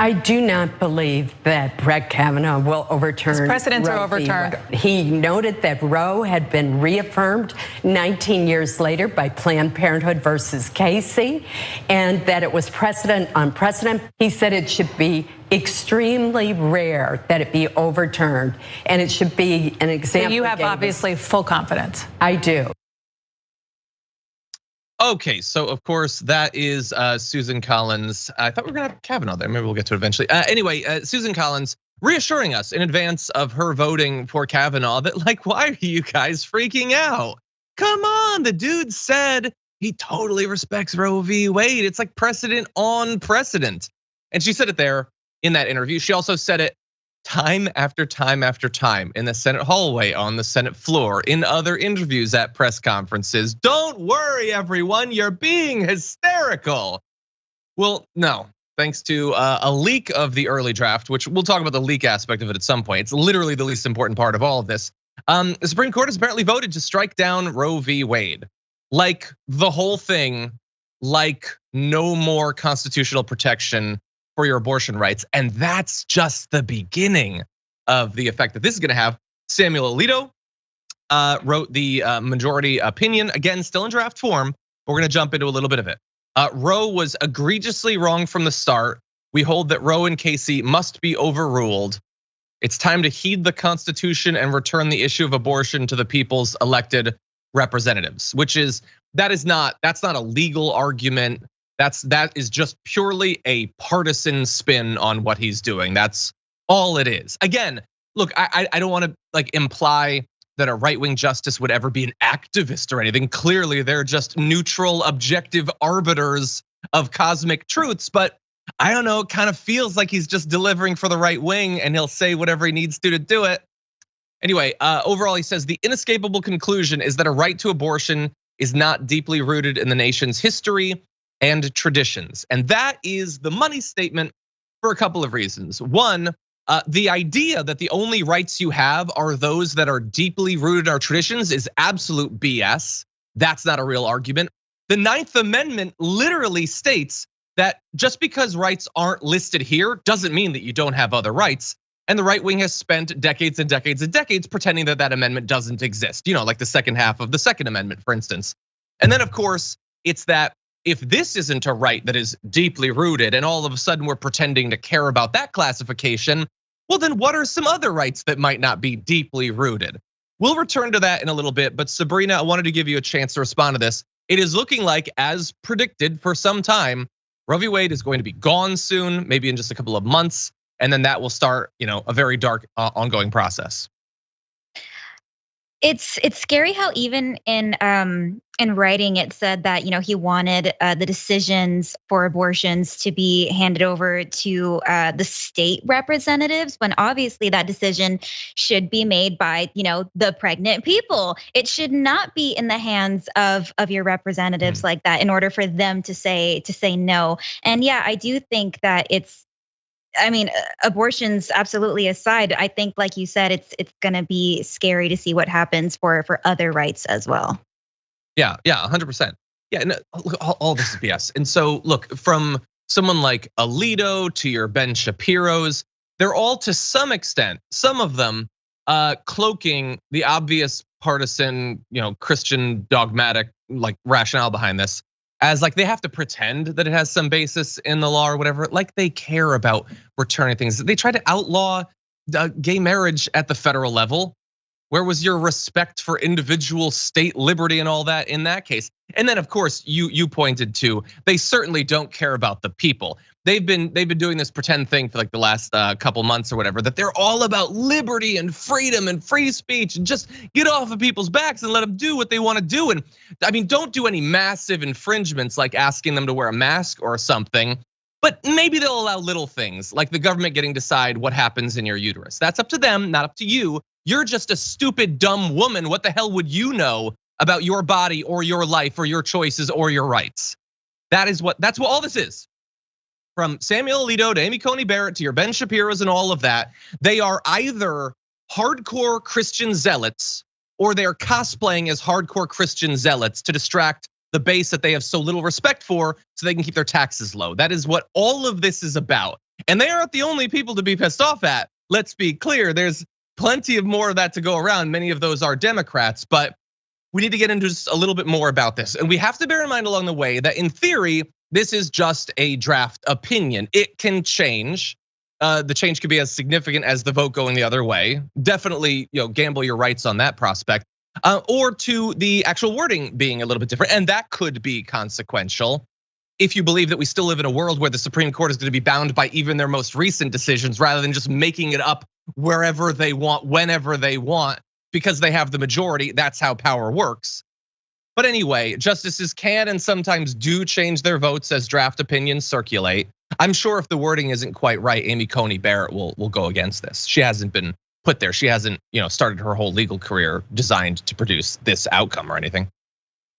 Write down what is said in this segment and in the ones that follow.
I do not believe that Brett Kavanaugh will overturn. His precedents Roe are overturned. He noted that Roe had been reaffirmed 19 years later by Planned Parenthood versus Casey, and that it was precedent on precedent. He said it should be extremely rare that it be overturned, and it should be an example. So you have obviously full confidence. I do. Okay, so of course that is Susan Collins. I thought we were gonna have Kavanaugh there. Maybe we'll get to it eventually. Anyway, Susan Collins reassuring us in advance of her voting for Kavanaugh that, like, why are you guys freaking out? Come on, the dude said he totally respects Roe v. Wade. It's like precedent on precedent. And she said it there in that interview. She also said it time after time after time in the Senate hallway, on the Senate floor, in other interviews at press conferences. Don't worry, everyone, you're being hysterical. Well, no, thanks to a leak of the early draft, which we'll talk about the leak aspect of it at some point. It's literally the least important part of all of this. The Supreme Court has apparently voted to strike down Roe v. Wade. Like the whole thing, like no more constitutional protection for your abortion rights. And that's just the beginning of the effect that this is gonna have. Samuel Alito wrote the majority opinion, again, still in draft form. We're gonna jump into a little bit of it. Roe was egregiously wrong from the start. We hold that Roe and Casey must be overruled. It's time to heed the Constitution and return the issue of abortion to the people's elected representatives, that's not a legal argument. That is just purely a partisan spin on what he's doing. That's all it is. Again, look, I don't want to like imply that a right-wing justice would ever be an activist or anything. Clearly, they're just neutral, objective arbiters of cosmic truths. But I don't know, it kind of feels like he's just delivering for the right wing, and he'll say whatever he needs to do it. Anyway, overall, he says the inescapable conclusion is that a right to abortion is not deeply rooted in the nation's history and traditions. And that is the money statement for a couple of reasons. One, the idea that the only rights you have are those that are deeply rooted in our traditions is absolute BS. That's not a real argument. The Ninth Amendment literally states that just because rights aren't listed here doesn't mean that you don't have other rights. And the right wing has spent decades and decades and decades pretending that that amendment doesn't exist. You know, like the second half of the Second Amendment, for instance. And then of course, it's that if this isn't a right that is deeply rooted and all of a sudden we're pretending to care about that classification, well then what are some other rights that might not be deeply rooted? We'll return to that in a little bit, but Sabrina, I wanted to give you a chance to respond to this. It is looking like, as predicted for some time, Roe v. Wade is going to be gone soon, maybe in just a couple of months, and then that will start, a very dark ongoing process. It's scary how even in writing it said that he wanted the decisions for abortions to be handed over to the state representatives, when obviously that decision should be made by the pregnant people. It should not be in the hands of your representatives like that in order for them to say no. And yeah, I do think that abortions absolutely aside, I think, like you said, it's gonna be scary to see what happens for other rights as well. Yeah, 100%. Yeah, no, all this is BS. And so look, from someone like Alito to your Ben Shapiro's, they're all to some extent, some of them cloaking the obvious partisan, Christian dogmatic like rationale behind this as like they have to pretend that it has some basis in the law or whatever, like they care about returning things. They tried to outlaw gay marriage at the federal level. Where was your respect for individual state liberty and all that in that case? And then of course you pointed to, they certainly don't care about the people. They've been doing this pretend thing for like the last couple months or whatever, that they're all about liberty and freedom and free speech and just get off of people's backs and let them do what they want to do. And don't do any massive infringements like asking them to wear a mask or something. But maybe they'll allow little things like the government getting to decide what happens in your uterus. That's up to them, not up to you. You're just a stupid, dumb woman. What the hell would you know about your body or your life or your choices or your rights? That's what all this is. From Samuel Alito to Amy Coney Barrett to your Ben Shapiro's and all of that, they are either hardcore Christian zealots or they're cosplaying as hardcore Christian zealots to distract the base that they have so little respect for so they can keep their taxes low. That is what all of this is about. And they aren't the only people to be pissed off at. Let's be clear, there's plenty of more of that to go around. Many of those are Democrats, but we need to get into just a little bit more about this. And we have to bear in mind along the way that in theory, this is just a draft opinion. It can change. The change could be as significant as the vote going the other way. Definitely, gamble your rights on that prospect. Or to the actual wording being a little bit different. And that could be consequential if you believe that we still live in a world where the Supreme Court is going to be bound by even their most recent decisions rather than just making it up wherever they want, whenever they want, because they have the majority. That's how power works. But anyway, justices can and sometimes do change their votes as draft opinions circulate. I'm sure if the wording isn't quite right, Amy Coney Barrett will go against this. She hasn't been put there. She hasn't, started her whole legal career designed to produce this outcome or anything.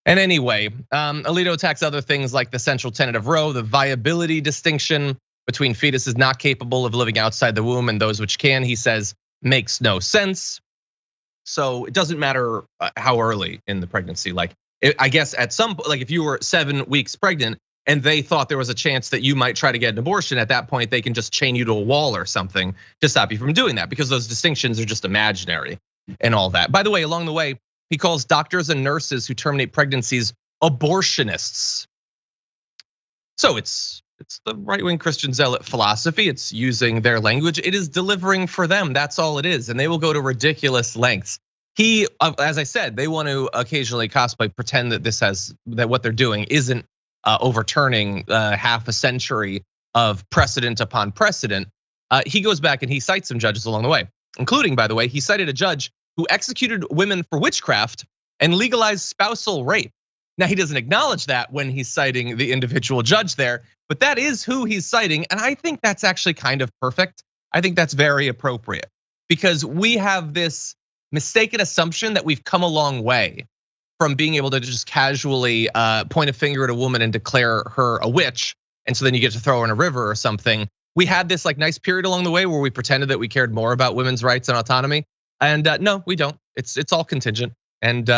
And anyway, Alito attacks other things like the central tenet of Roe, the viability distinction between fetuses not capable of living outside the womb and those which can, he says, makes no sense. So it doesn't matter how early in the pregnancy. Like, I guess at some point, like if you were 7 weeks pregnant and they thought there was a chance that you might try to get an abortion, at that point they can just chain you to a wall or something to stop you from doing that, because those distinctions are just imaginary and all that. By the way, along the way, he calls doctors and nurses who terminate pregnancies abortionists. So it's the right-wing Christian zealot philosophy. It's using their language. It is delivering for them. That's all it is. And they will go to ridiculous lengths. As I said, they want to occasionally cosplay, pretend that what they're doing isn't overturning half a century of precedent upon precedent. He goes back and he cites some judges along the way, including, by the way, he cited a judge who executed women for witchcraft and legalized spousal rape. Now, he doesn't acknowledge that when he's citing the individual judge there, but that is who he's citing. And I think that's actually kind of perfect. I think that's very appropriate, because we have this mistaken assumption that we've come a long way from being able to just casually point a finger at a woman and declare her a witch. And so then you get to throw her in a river or something. We had this like nice period along the way where we pretended that we cared more about women's rights and autonomy. And no, we don't. It's all contingent. And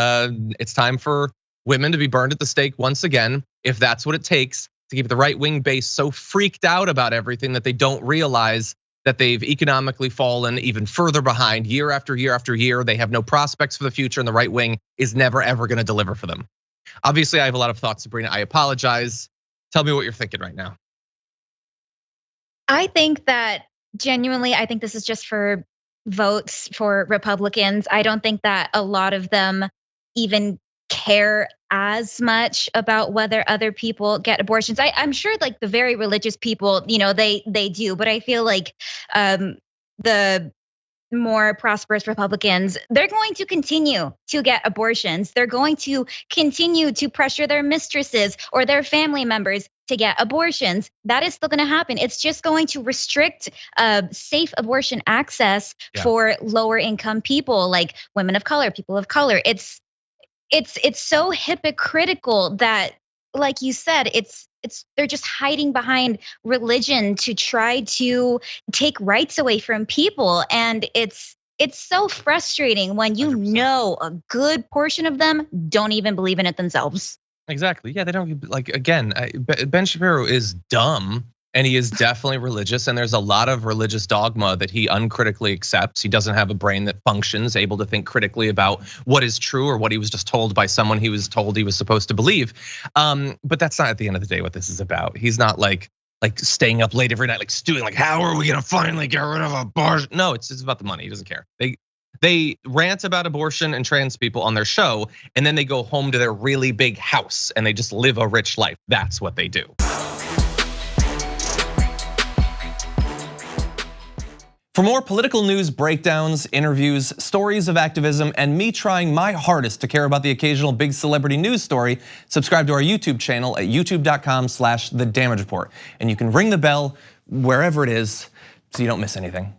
it's time for women to be burned at the stake once again, if that's what it takes to keep the right wing base so freaked out about everything that they don't realize that they've economically fallen even further behind year after year after year. They have no prospects for the future, and the right wing is never ever gonna deliver for them. Obviously, I have a lot of thoughts, Sabrina. I apologize. Tell me what you're thinking right now. I think that genuinely, I think this is just for votes for Republicans. I don't think that a lot of them even care as much about whether other people get abortions. I'm sure like the very religious people, they do, but I feel like the more prosperous Republicans, they're going to continue to get abortions. They're going to continue to pressure their mistresses or their family members to get abortions. That is still going to happen. It's just going to restrict safe abortion access for lower income people, like women of color, people of color. It's so hypocritical that, like you said, they're just hiding behind religion to try to take rights away from people. And it's so frustrating when you 100%. Know a good portion of them don't even believe in it themselves. Exactly. Yeah, they don't like, again, Ben Shapiro is dumb and he is definitely religious, and there's a lot of religious dogma that he uncritically accepts. He doesn't have a brain that functions, able to think critically about what is true or what he was just told by someone he was told he was supposed to believe. But that's not at the end of the day what this is about. He's not like staying up late every night, like stewing, like how are we gonna finally get rid of abortion? No, it's about the money. He doesn't care. They rant about abortion and trans people on their show, and then they go home to their really big house and they just live a rich life. That's what they do. For more political news breakdowns, interviews, stories of activism, and me trying my hardest to care about the occasional big celebrity news story, subscribe to our YouTube channel at youtube.com/The Damage Report. And you can ring the bell wherever it is so you don't miss anything.